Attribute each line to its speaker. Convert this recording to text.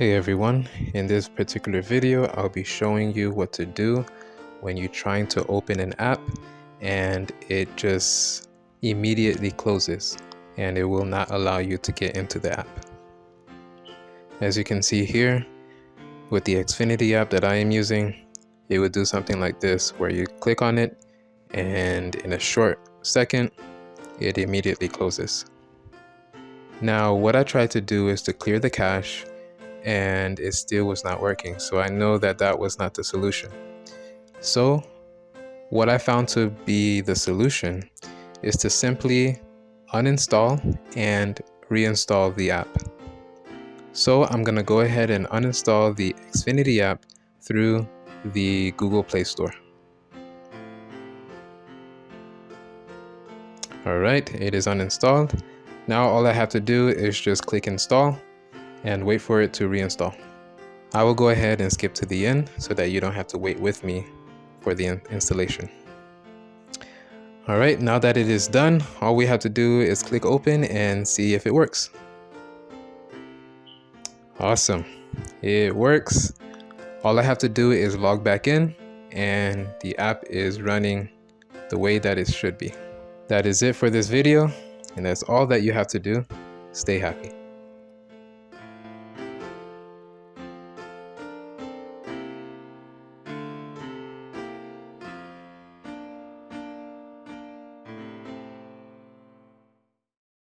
Speaker 1: Hey everyone, in this particular video I'll be showing you what to do when you're trying to open an app and it just immediately closes and it will not allow you to get into the app. As you can see here with the Xfinity app that I am using, it would do something like this where you click on it and in a short second it immediately closes. Now what I tried to do is to clear the cache and it still was not working. So I know that that was not the solution. So what I found to be the solution is to simply uninstall and reinstall the app. So I'm going to go ahead and uninstall the Xfinity app through the Google Play Store. All right, it is uninstalled. Now all I have to do is just click install and wait for it to reinstall. I will go ahead and skip to the end so that you don't have to wait with me for the installation. All right, now that it is done, all we have to do is click open and see if it works. Awesome, it works. All I have to do is log back in and the app is running the way that it should be. That is it for this video, and that's all that you have to do. Stay happy.